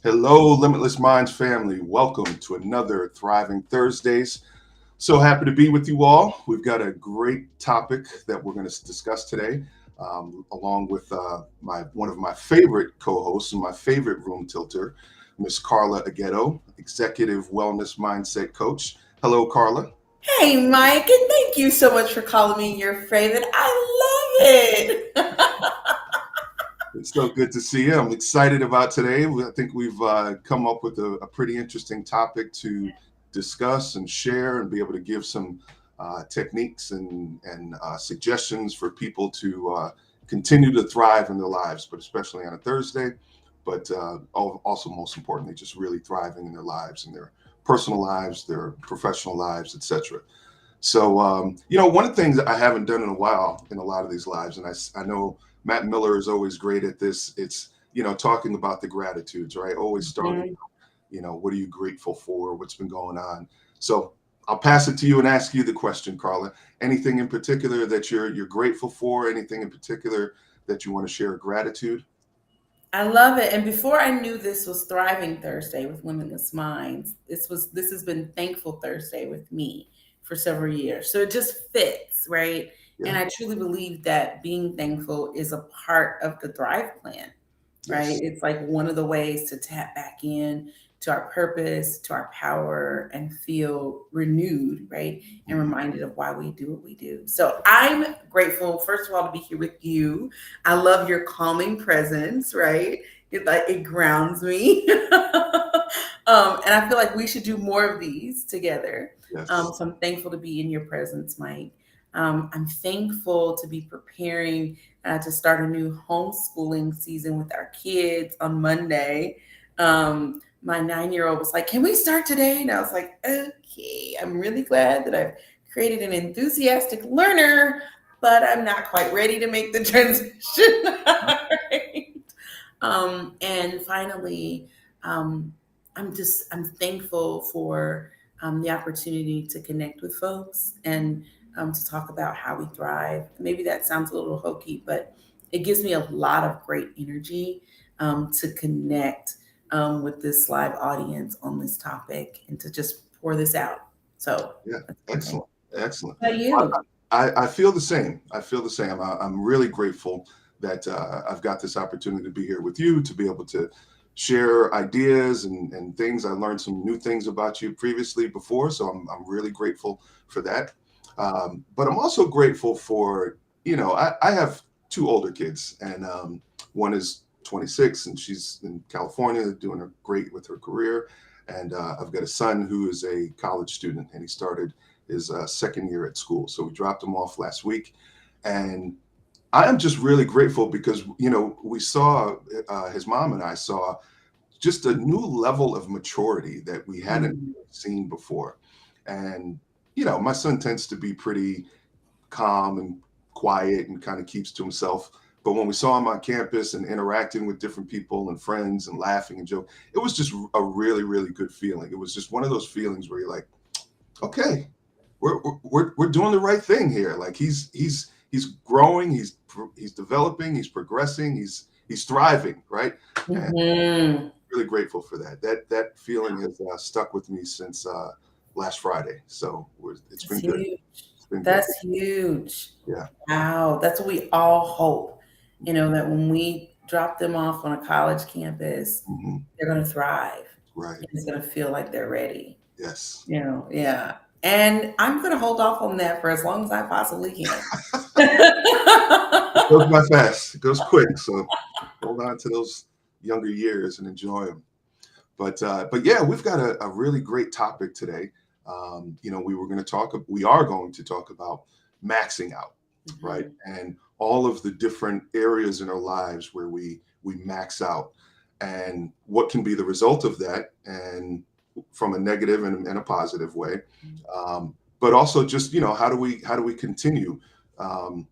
Hello, Limitless Minds family. Welcome to another Thriving Thursdays. So happy to be with you all. We've got a great topic that we're going to discuss today, along with my one of my favorite co-hosts and my favorite room tilter, Miss Karla Aghedo, Executive Wellness Mindset Coach. Hello, Karla. Hey, Mike, and thank you so much for calling me your favorite. I love it. It's so good to see you. I'm excited about today. I think we've come up with a pretty interesting topic to discuss and share and be able to give some techniques and suggestions for people to continue to thrive in their lives, but especially on a Thursday. But also, most importantly, just really thriving in their lives, in their personal lives, their professional lives, etc. So, one of the things that I haven't done in a while in a lot of these lives, and I know Matt Miller is always great at this. It's, talking about the gratitudes, right? Always starting, Mhm. what are you grateful for? What's been going on? So I'll pass it to you and ask you the question, Karla. Anything in particular that you're grateful for? Anything in particular that you want to share gratitude? I love it. And before I knew this was Thriving Thursday with Limitless Minds, this has been Thankful Thursday with me for several years. So it just fits, right? And Yeah. I truly believe that being thankful is a part of the Thrive Plan, right? Yes. It's like one of the ways to tap back in to our purpose, to our power, and feel renewed, right? And Mhm. reminded of why we do what we do. So I'm grateful, first of all, to be here with you. I love your calming presence, right? It grounds me. And I feel like we should do more of these together. Yes. So I'm thankful to be in your presence, Mike. I'm thankful to be preparing to start a new homeschooling season with our kids on Monday. My 9-year-old was like, "Can we start today?" And I was like, "Okay." I'm really glad that I've created an enthusiastic learner, but I'm not quite ready to make the transition. Right? And finally, um, I'm thankful for the opportunity to connect with folks and to talk about how we thrive. Maybe that sounds a little hokey, but it gives me a lot of great energy to connect with this live audience on this topic and to just pour this out. So Yeah. that's what I'm thankful. Excellent. Excellent. How about you? I feel the same. I feel the same. I'm really grateful that I've got this opportunity to be here with you, to be able to share ideas and things. I learned some new things about you previously before, so I'm really grateful for that. But I'm also grateful for, I have two older kids, and one is 26, and she's in California doing great with her career. And I've got a son who is a college student, and he started his second year at school. So we dropped him off last week. And I am just really grateful because, we saw, his mom and I saw just a new level of maturity that we hadn't Mm. seen before. And, my son tends to be pretty calm and quiet and kind of keeps to himself. But when we saw him on campus and interacting with different people and friends and laughing and joking, it was just a really, really good feeling. It was just one of those feelings where you're like, okay, we're doing the right thing here. Like he's growing, he's developing, he's progressing, he's thriving, right? And Hmm. really grateful for that. That feeling has stuck with me since last Friday. So it's That's been good. huge. It's been good. That's huge. Yeah. Wow. That's what we all hope, that when we drop them off on a college campus, Hmm. they're going to thrive Right. and it's going to feel like they're ready. Yes. Yeah. And I'm going to hold off on that for as long as I possibly can. It goes by fast. It goes quick. So hold on to those younger years and enjoy them. But yeah, we've got a really great topic today. We are going to talk about maxing out, right? Mhm. And all of the different areas in our lives where we max out, and what can be the result of that, and from a negative and a positive way. But also just, how do we continue um,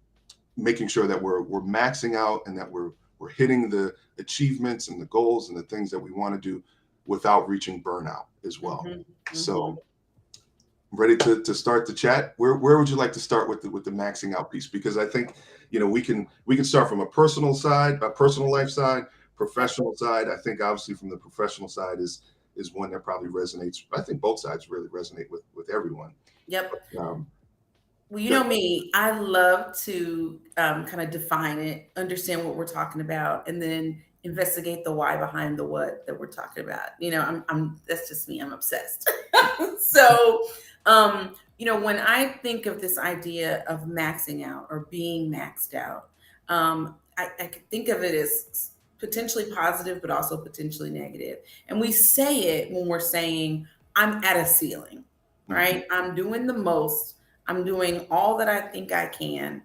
making sure that we're maxing out and that we're hitting the achievements and the goals and the things that we want to do without reaching burnout as well. Mhm. Mhm. So ready to start the chat. Where would you like to start with the maxing out piece? Because I think we can start from a personal side, a personal life side. Professional side, I think obviously from the professional side is one that probably resonates. I think both sides really resonate with everyone. Yep. Um, Well, you yeah. know me, I love to kind of define it, understand what we're talking about, and then investigate the why behind the what that we're talking about. I'm that's just me. I'm obsessed. So, when I think of this idea of maxing out or being maxed out, I could think of it as potentially positive, but also potentially negative. And we say it when we're saying, I'm at a ceiling, Mhm. right? I'm doing the most. I'm doing all that I think I can.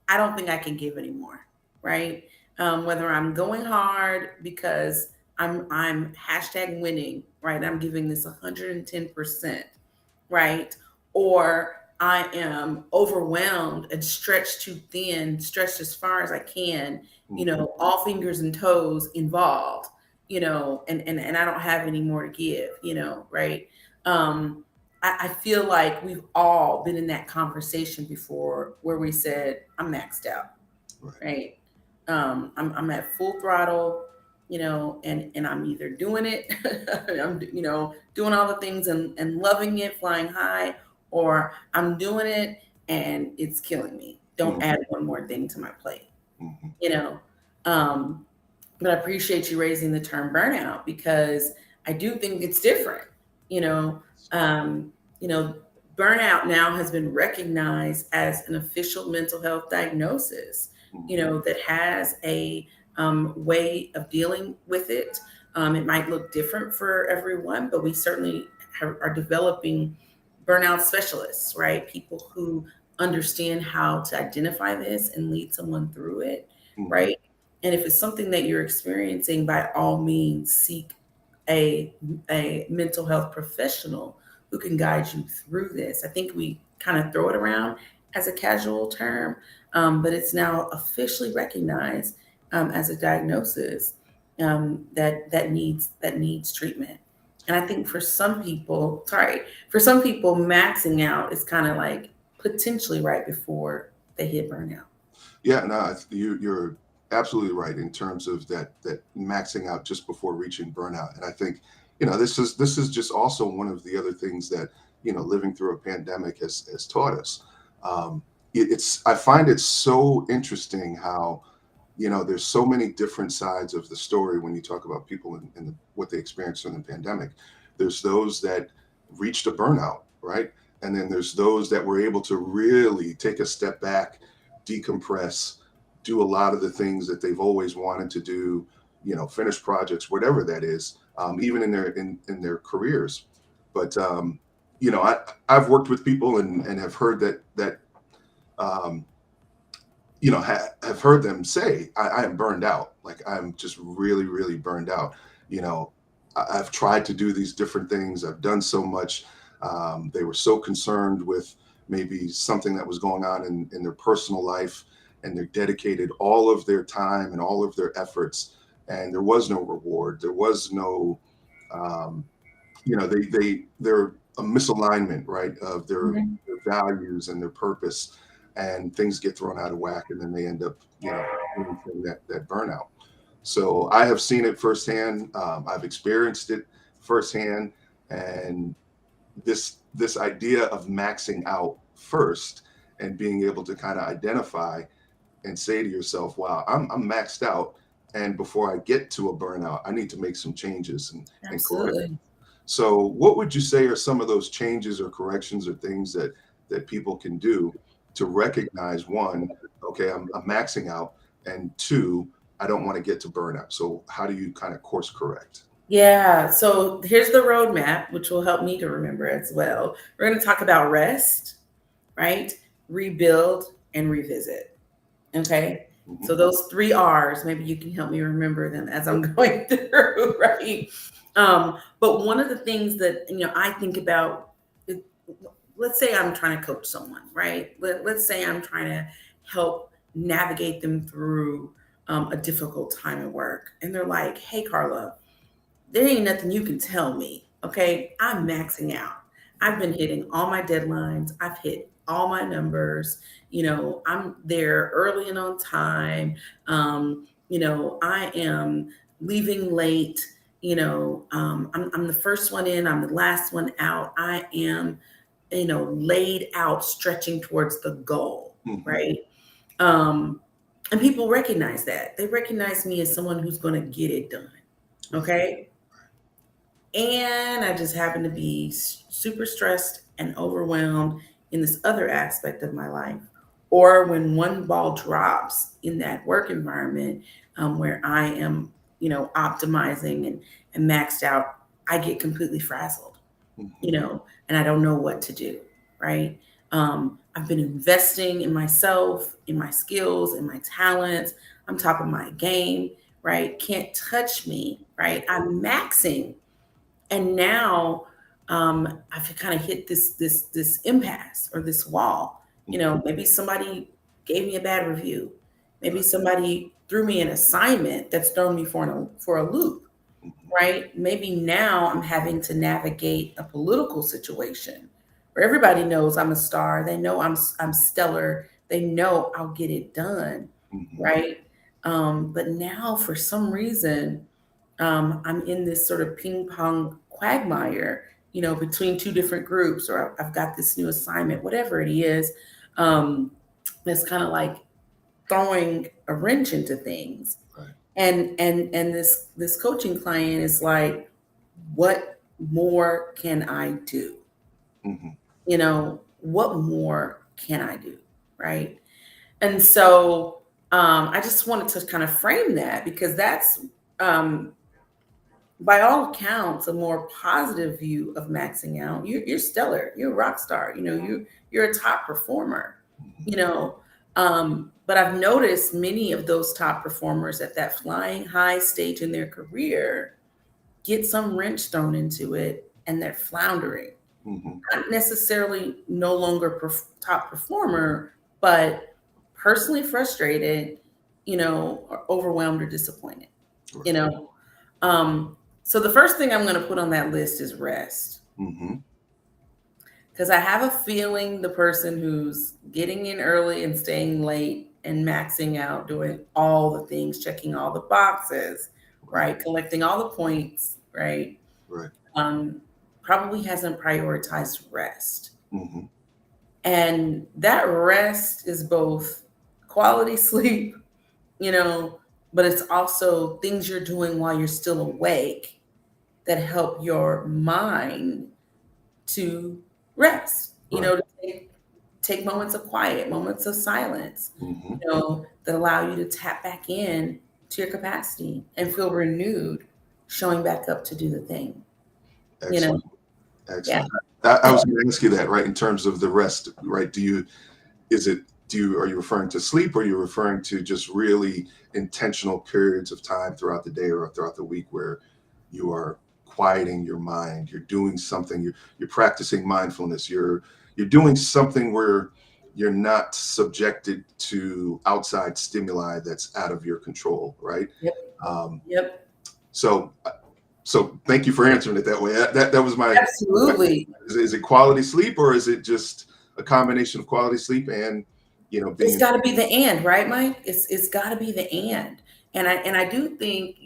I don't think I can give anymore, right? Whether I'm going hard because I'm hashtag winning, right? I'm giving this 110%, right? Or I am overwhelmed and stretched too thin, stretched as far as I can, Mhm. all fingers and toes involved, and I don't have any more to give, right? I feel like we've all been in that conversation before where we said, I'm maxed out, Right. right? I'm at full throttle, and I'm either doing it, I'm, doing all the things and loving it, flying high, or I'm doing it and it's killing me. Don't Mhm. add one more thing to my plate, Mhm. you know. Um, but I appreciate you raising the term burnout because I do think it's different. You know, um, you know, burnout now has been recognized as an official mental health diagnosis. Mhm. That has a way of dealing with it. It might look different for everyone, but we certainly are developing burnout specialists, right? People who understand how to identify this and lead someone through it, Mhm. right? And if it's something that you're experiencing, by all means, seek a, a mental health professional who can guide you through this. I think we kind of throw it around as a casual term, but it's now officially recognized as a diagnosis that needs treatment. And I think for some people, maxing out is kind of like potentially right before they hit burnout. Yeah, no, you're absolutely right in terms of that maxing out just before reaching burnout. And I think, this is just also one of the other things that, living through a pandemic has taught us. Um, it's I find it so interesting how, there's so many different sides of the story when you talk about people and what they experienced in the pandemic. There's those that reached a burnout, right? And then there's those that were able to really take a step back, decompress, do a lot of the things that they've always wanted to do, finish projects, whatever that is, even in their careers. But I've worked with people and have heard that um, have heard them say, I am burned out. Like I'm just really, really burned out. You know, I've tried to do these different things. I've done so much. They were so concerned with maybe something that was going on in their personal life, and they're dedicated all of their time and all of their efforts. And there was no reward. There was no, um, they're a misalignment, right, of their values and their purpose, and things get thrown out of whack, and then they end up, experiencing that burnout. So I have seen it firsthand. I've experienced it firsthand, and this idea of maxing out first and being able to kind of identify and say to yourself, wow, I'm maxed out. And before I get to a burnout, I need to make some changes and correct. Absolutely. So, what would you say are some of those changes or corrections or things that people can do to recognize one, okay, I'm maxing out, and two, I don't want to get to burnout. So, how do you kind of course correct? Yeah. So here's the roadmap, which will help me to remember as well. We're going to talk about rest, right? Rebuild and revisit. Okay. Hmm. So those three R's, maybe you can help me remember them as I'm going through, right? But one of the things that, I think about, it- let's say I'm trying to coach someone, right? Let's say I'm trying to help navigate them through a difficult time at work. And they're like, hey, Karla, there ain't nothing you can tell me. Okay. I'm maxing out. I've been hitting all my deadlines. I've hit all my numbers. I'm there early and on time. I am. leaving late. I'm the first one in, I'm the last one out. I am, laid out, stretching towards the goal, Hmm. right? Um, and people recognize that. They recognize me as someone who's going to get it done. Right. Okay. And I just happen to be super stressed and overwhelmed in this other aspect of my life. Or when one ball drops in that work environment, where I am, optimizing and maxed out, I get completely frazzled, Hmm. and I don't know what to do, right? I've been investing in myself, in my skills, in my talents. I'm top of my game, right? Can't touch me, right? I'm maxing, and now I've kind of hit this impasse or this wall. Hmm. Maybe somebody gave me a bad review. Maybe Right. somebody threw me an assignment that's thrown me for a loop, Hmm. right? Maybe now I'm having to navigate a political situation where everybody knows I'm a star. They know I'm stellar. They know I'll get it done, Hmm. right? But now for some reason, I'm in this sort of ping pong quagmire, between two different groups, or I've got this new assignment, whatever it is. Um, that's kind of like throwing a wrench into things. Right. And this coaching client is like, what more can I do? Hmm. What more can I do? Right. And so I just wanted to kind of frame that, because that's, um, by all accounts, a more positive view of maxing out. You're stellar. You're a rock star. You're a top performer. Hmm. You know, but I've noticed many of those top performers at that flying high stage in their career get some wrench thrown into it, and they're floundering. Hmm. Not necessarily no longer top performer, but personally frustrated, or overwhelmed or disappointed. You Right. know, so the first thing I'm going to put on that list is rest, Hmm. because I have a feeling the person who's getting in early and staying late and maxing out, doing all the things, checking all the boxes, Right. right, collecting all the points, right, Right. um, probably hasn't prioritized rest. Hmm. And that rest is both quality sleep, you know, but it's also things you're doing while you're still awake that help your mind to rest, Right. to take moments of quiet, moments of silence, Hmm. that allow you to tap back in to your capacity and feel renewed, showing back up to do the thing, you know? Excellent. Yeah. Excellent. I was going to ask you that, right? In terms of the rest, right? Is it, are you referring to sleep, or are you referring to just really intentional periods of time throughout the day or throughout the week where you are quieting your mind? You're doing something, you're practicing mindfulness. You're doing something where you're not subjected to outside stimuli that's out of your control, right? Yep. Um, Yep. so so thank you for answering it that way. That was my question. Absolutely. Is it quality sleep, or is it just a combination of quality sleep and being It's got to be the and, right, Mike? It's got to be the and I do think,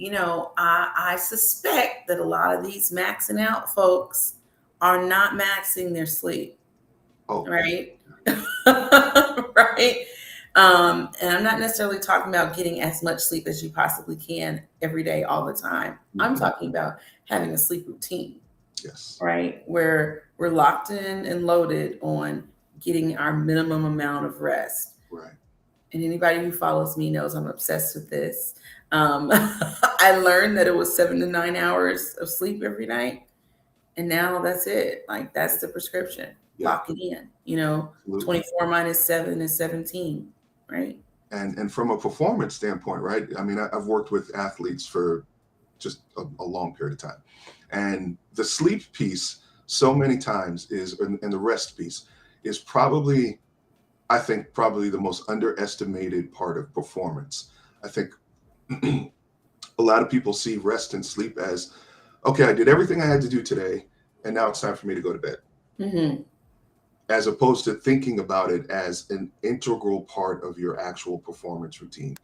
I suspect that a lot of these maxing out folks are not maxing their sleep, oh, right? Right. And I'm not necessarily talking about getting as much sleep as you possibly can every day, all the time. I'm mhm, talking about having a sleep routine, yes, right? Where we're locked in and loaded on getting our minimum amount of rest. right, And anybody who follows me knows I'm obsessed with this. I learned that it was 7 to 9 hours of sleep every night, and now that's it. Like, that's the prescription. yeah, Lock it in. absolutely. 24 minus 7 is 17, right? And from a performance standpoint, right? I mean, I've worked with athletes for just a long period of time, and the sleep piece so many times is, and the rest piece is probably, I think, probably the most underestimated part of performance. I think a lot of people see rest and sleep as, okay, I did everything I had to do today, and now it's time for me to go to bed, Hmm. as opposed to thinking about it as an integral part of your actual performance routine.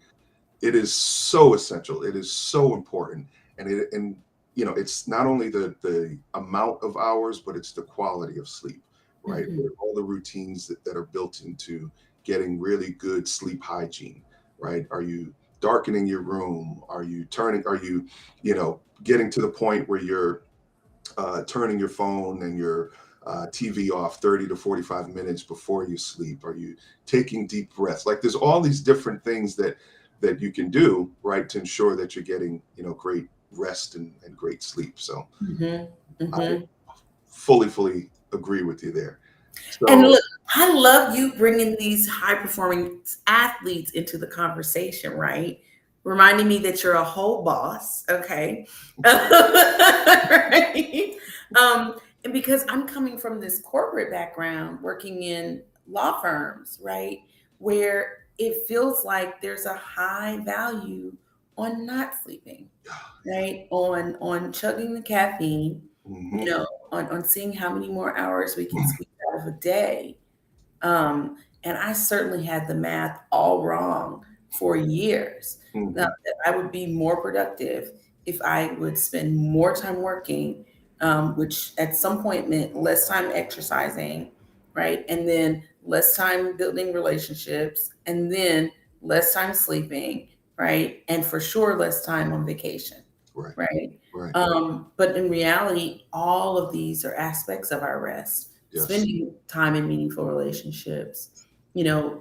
it is so essential. It is so important, and it's not only the amount of hours, but it's the quality of sleep, right? Mhm. All the routines that are built into getting really good sleep hygiene, right? Are you darkening your room? Are you, getting to the point where you're turning your phone and your TV off 30 to 45 minutes before you sleep? Are you taking deep breaths? Like there's all these different things that you can do, right, to ensure that you're getting, great rest and great sleep. So Mhm. I Mhm. fully agree with you there. And So look, I love you bringing these high performing athletes into the conversation, right? Reminding me that you're a whole boss, okay? Right? And because I'm coming from this corporate background, working in law firms, right, where it feels like there's a high value on not sleeping, right? On chugging the caffeine, mhm, on seeing how many more hours we can squeeze out of a day. And I certainly had the math all wrong for years. Now, mhm, that I would be more productive if I would spend more time working, which at some point meant less time exercising, right? And then less time building relationships, and then less time sleeping, right? And for sure, less time on vacation, right, right? right, But in reality, all of these are aspects of our rest. yes, Spending time in meaningful relationships,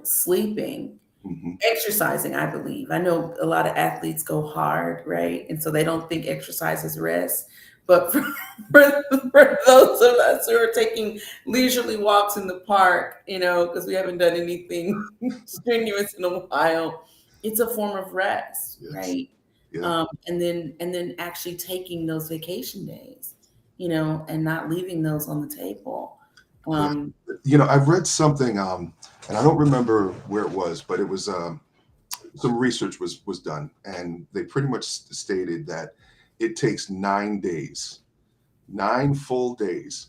sleeping, hmm, exercising, I believe. I know a lot of athletes go hard, right? And so they don't think exercise is rest. But for those of us who are taking leisurely walks in the park, because we haven't done anything strenuous in a while, it's a form of rest, yes, right? yeah. And then actually taking those vacation days, and not leaving those on the table. Yeah. Um, I've read something, and I don't remember where it was, but it was some research was done, and they pretty much stated that it takes 9 days, 9 full days,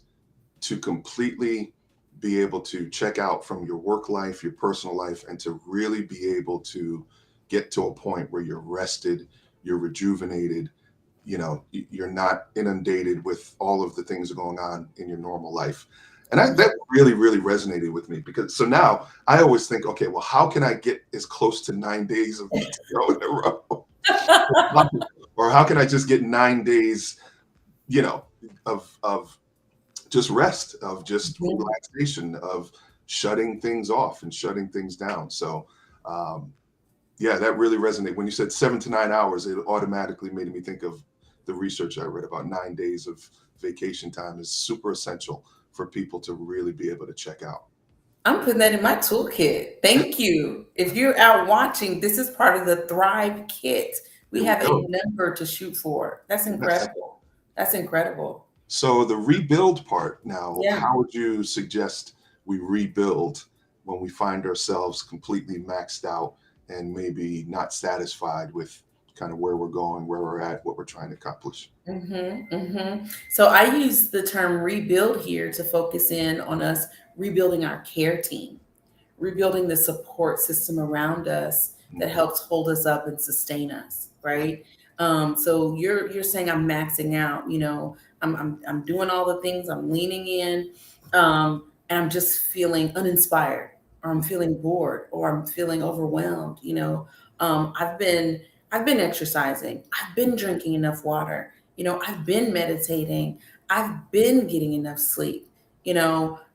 to completely be able to check out from your work life, your personal life, and to really be able to get to a point where you're rested, you're rejuvenated, you're not inundated with all of the things going on in your normal life. And that really resonated with me, because so now I always think, okay, well, how can I get as close to 9 days of PTO in a row? Or how can I just get 9 days, you know, of just rest, of just Mhm. relaxation, of shutting things off and shutting things down. So um, yeah, that really resonated. When you said 7 to 9 hours, it automatically made me think of the research I read about 9 days of vacation time is super essential for people to really be able to check out. I'm putting that in my toolkit. Thank you. If you're out watching, this is part of the Thrive Kit. We There we have a go. number to shoot for. That's Yes. incredible. That's incredible. So the rebuild part now, Yeah. how would you suggest we rebuild when we find ourselves completely maxed out and maybe not satisfied with kind of where we're going, where we're at, what we're trying to accomplish? So I use the term rebuild here to focus in on us rebuilding our care team, rebuilding the support system around us that Mhm. helps hold us up and sustain us, right? So you're saying I'm maxing out, I'm doing all the things, I'm leaning in, and I'm just feeling uninspired, or I'm feeling bored, or I'm feeling overwhelmed. I've been exercising, I've been drinking enough water, I've been meditating, I've been getting enough sleep.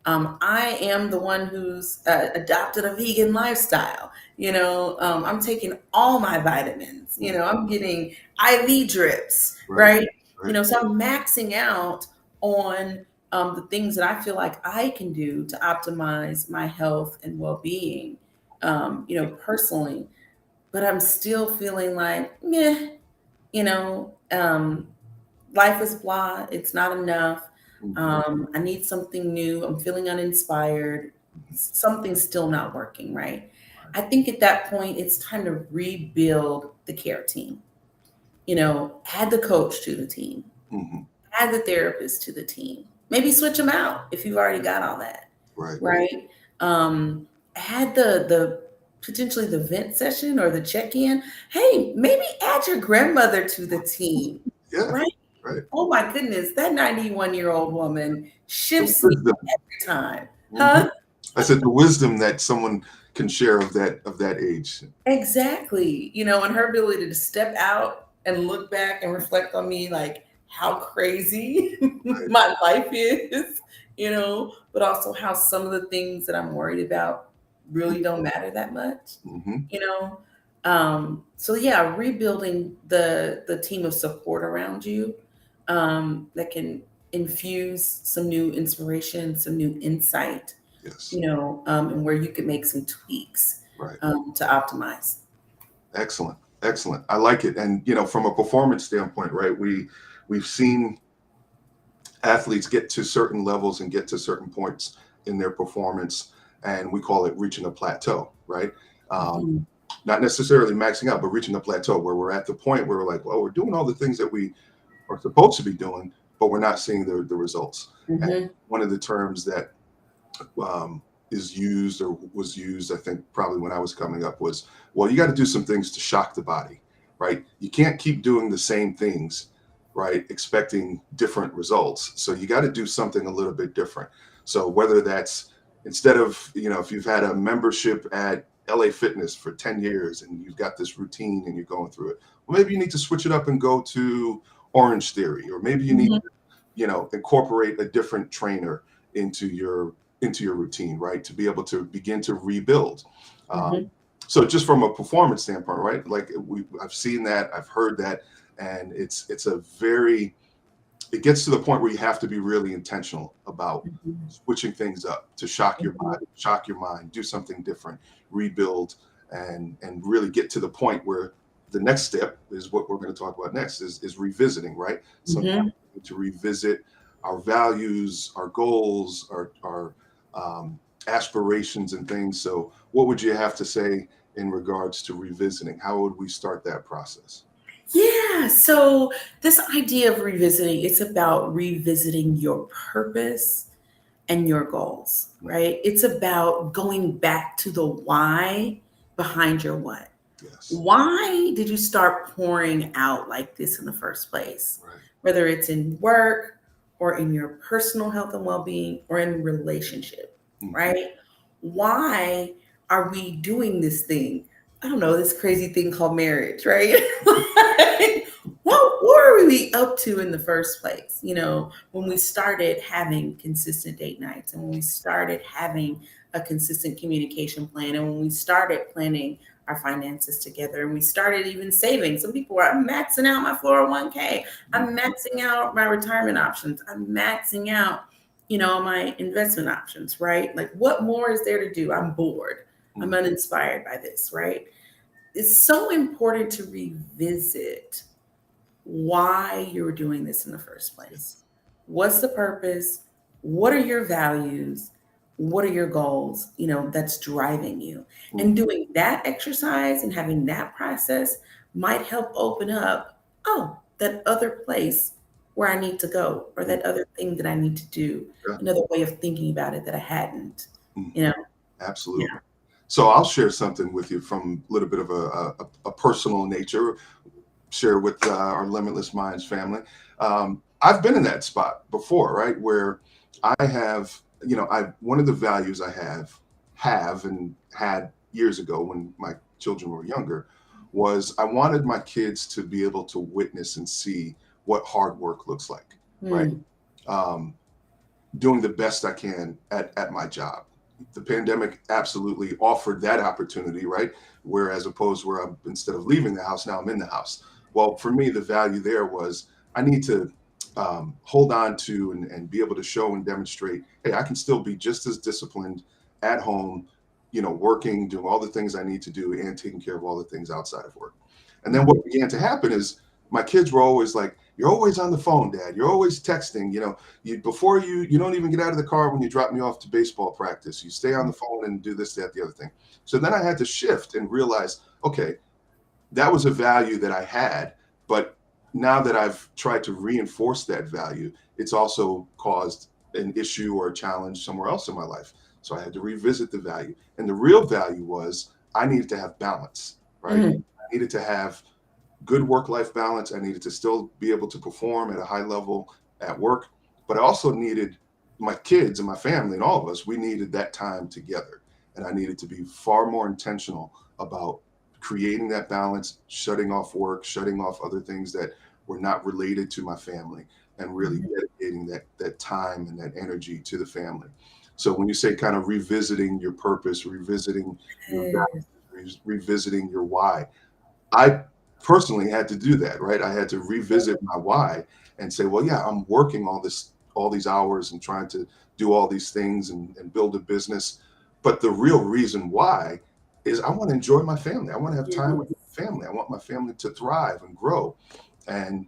I am the one who's adopted a vegan lifestyle. I'm taking all my vitamins. Mhm. I'm getting IV drips, Right, right? right. So I'm maxing out on the things that I feel like I can do to optimize my health and well-being, personally. But I'm still feeling like, meh, you know, um, life is blah. It's not enough. Mhm. I need something new. I'm feeling uninspired. Something's still not working, right? I think at that point, it's time to rebuild the care team. Add the coach to the team, Mhm. add the therapist to the team. Maybe switch them out if you've already got all that, Right. right? Add the potentially the vent session or the check-in. Hey, maybe add your grandmother to the team, Yeah, right? right. Oh my goodness, that 91-year-old woman The shifts me wisdom. every time. Mhm. Huh? I said the wisdom that someone can share of that age. Exactly. And her ability to step out and look back and reflect on me, like how crazy Right. my life is, but also how some of the things that I'm worried about really don't matter that much, Hmm. you know. So yeah, rebuilding the team of support around you, that can infuse some new inspiration, some new insight, Yes. and where you can make some tweaks, Right. to optimize. Excellent. Excellent. I like it. And from a performance standpoint, right? We've seen athletes get to certain levels and get to certain points in their performance, and we call it reaching a plateau, right? Um, Mhm, Not necessarily maxing out, but reaching a plateau where we're at the point where we're like, well, we're doing all the things that we are supposed to be doing, but we're not seeing the results. And mhm, one of the terms that is used or was used, I think probably when I was coming up, was, well, you got to do some things to shock the body, right? You can't keep doing the same things, right? Expecting different results. So you got to do something a little bit different. So whether that's, instead of, if you've had a membership at LA Fitness for 10 years and you've got this routine and you're going through it, well, maybe you need to switch it up and go to Orange Theory, or maybe you need mhm, to, incorporate a different trainer into your routine, right? To be able to begin to rebuild. mhm, So just from a performance standpoint, right? Like I've seen that, I've heard that, and it gets to the point where you have to be really intentional about mhm, switching things up to shock your mhm, body, shock your mind, do something different, rebuild, and really get to the point where the next step is what we're going to talk about next is revisiting, right? Sometimes mhm. we need to revisit our values, our goals, our aspirations and things. So what would you have to say in regards to revisiting? How would we start that process? Yeah, so this idea of revisiting, it's about revisiting your purpose and your goals, Mm. right? It's about going back to the why behind your what. Yes. Why did you start pouring out like this in the first place? Right. Whether it's in work or in your personal health and well being or in relationship, Mhm. right? Why are we doing this thing? I don't know, this crazy thing called marriage, right? Like, what were we up to in the first place? When we started having consistent date nights and when we started having a consistent communication plan and when we started planning our finances together and we started even saving. Some people are, I'm maxing out my 401k. I'm maxing out my retirement options. I'm maxing out, my investment options, right? Like what more is there to do? I'm bored. I'm Mhm. uninspired by this, right? It's so important to revisit why you're doing this in the first place. What's the purpose? What are your values? What are your goals, that's driving you? Mhm. And doing that exercise and having that process might help open up, oh, that other place where I need to go, or Mhm. that other thing that I need to do, Yeah. another way of thinking about it that I hadn't, you Mhm. know? Yeah. Absolutely. So I'll share something with you from a little bit of a personal nature, share with our Limitless Minds family. I've been in that spot before, right? Where I have, one of the values I have and had years ago when my children were younger was I wanted my kids to be able to witness and see what hard work looks like, right? Mm, Um, Doing the best I can at my job. The pandemic absolutely offered that opportunity, right? Where as opposed where I'm, instead of leaving the house, now I'm in the house. Well, for me, the value there was I need to hold on to and be able to show and demonstrate, hey, I can still be just as disciplined at home, working, doing all the things I need to do and taking care of all the things outside of work. And then mhm, what began to happen is my kids were always like, you're always on the phone, Dad. You're always texting. Before you don't even get out of the car when you drop me off to baseball practice. You stay on the phone and do this, that, the other thing. So then I had to shift and realize, okay, that was a value that I had, but now that I've tried to reinforce that value, it's also caused an issue or a challenge somewhere else in my life. So I had to revisit the value. And the real value was I needed to have balance, right? Mhm. I needed to have good work-life balance. I needed to still be able to perform at a high level at work, but I also needed my kids and my family and all of us, we needed that time together. And I needed to be far more intentional about creating that balance, shutting off work, shutting off other things that were not related to my family, and really Mhm. dedicating that time and that energy to the family. So when you say kind of revisiting your purpose, revisiting your Yes. values, revisiting your why, I personally had to do that, right? I had to revisit my why and say, well, yeah, I'm working all these hours and trying to do all these things and build a business. But the real reason why is I want to enjoy my family. I want to have time with Yes. my family. I want my family to thrive and grow. And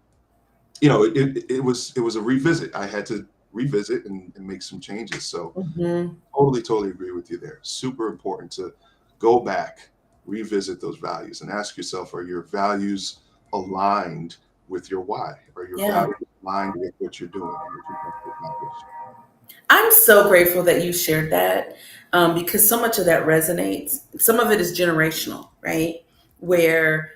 it was a revisit. I had to revisit and make some changes. So Mhm. totally agree with you there. Super important to go back, revisit those values, and ask yourself: Are your values aligned with your why? Are your Yeah. values aligned with what you're doing and what you're trying to accomplish? I'm so grateful that you shared that, because so much of that resonates. Some of it is generational, right? Where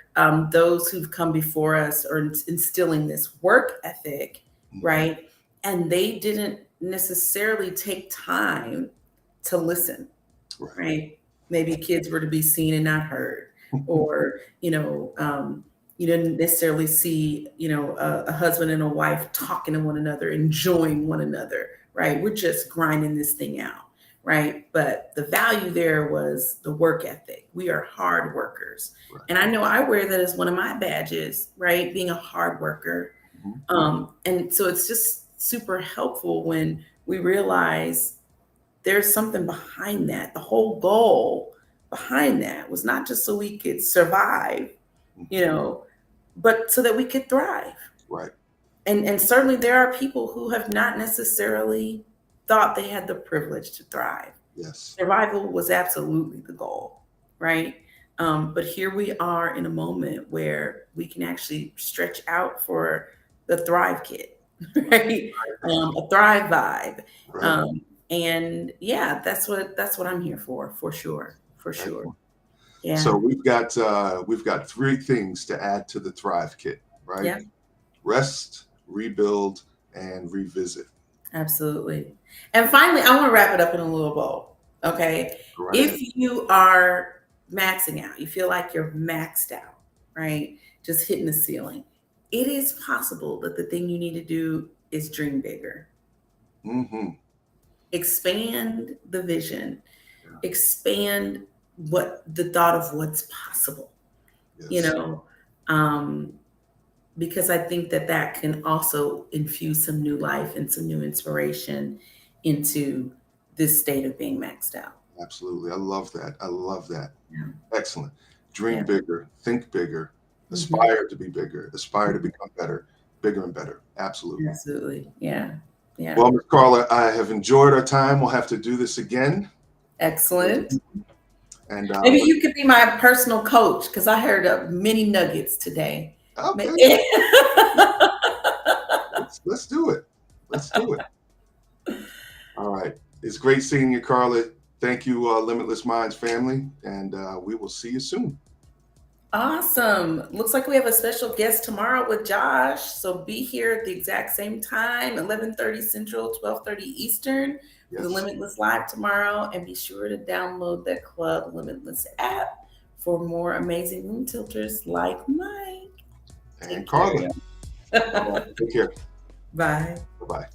those who've come before us are instilling this work ethic, Mhm. right? And they didn't necessarily take time to listen, Right. right? Maybe kids were to be seen and not heard, or you didn't necessarily see, a husband and a wife talking to one another, enjoying one another, right? We're just grinding this thing out, right? But the value there was the work ethic. We are hard workers, Right. and I know I wear that as one of my badges, right? Being a hard worker, Mhm. and so it's just super helpful when we realize there's something behind that. The whole goal behind that was not just so we could survive, you Mhm. know, but so that we could thrive. Right. And certainly there are people who have not necessarily thought they had the privilege to thrive. Yes. Survival was absolutely the goal, right? But here we are in a moment where we can actually stretch out for the Thrive Kit, right? A Thrive vibe, Right. um, and yeah, that's what I'm here for sure, for sure. Excellent. So Yeah, we've got three things to add to the Thrive Kit, right? yeah, Rest, rebuild, and revisit. absolutely. And finally, I want to wrap it up in a little bow. Okay, Go right if ahead. you are maxing out, you feel like you're maxed out, right? Just hitting the ceiling. It is possible that the thing you need to do is dream bigger, Hmm. expand the vision, Yeah. expand what the thought of what's possible, you Yes. know, um, because I think that that can also infuse some new life and some new inspiration into this state of being maxed out. Absolutely. I love that. I love that. Yeah. Excellent. Dream Yeah. bigger, think bigger, Mhm. aspire to be bigger, aspire to become better, bigger and better. Absolutely. Absolutely. Yeah. Yeah. Well, Ms. Carla, I have enjoyed our time. We'll have to do this again. Excellent. And Maybe you could be my personal coach because I heard many nuggets today. okay, let's do it. Let's do it. All right. It's great seeing you, Carla. Thank you, Limitless Minds family, and we will see you soon. Awesome. Looks like we have a special guest tomorrow with Josh. So be here at the exact same time, 11:30 Central, 12:30 Eastern for the Yes. Limitless Live tomorrow. And be sure to download the Club Limitless app for more amazing room tilters like Mike. And Take care, Carla. y'all. All right. Take care. Bye. Bye bye.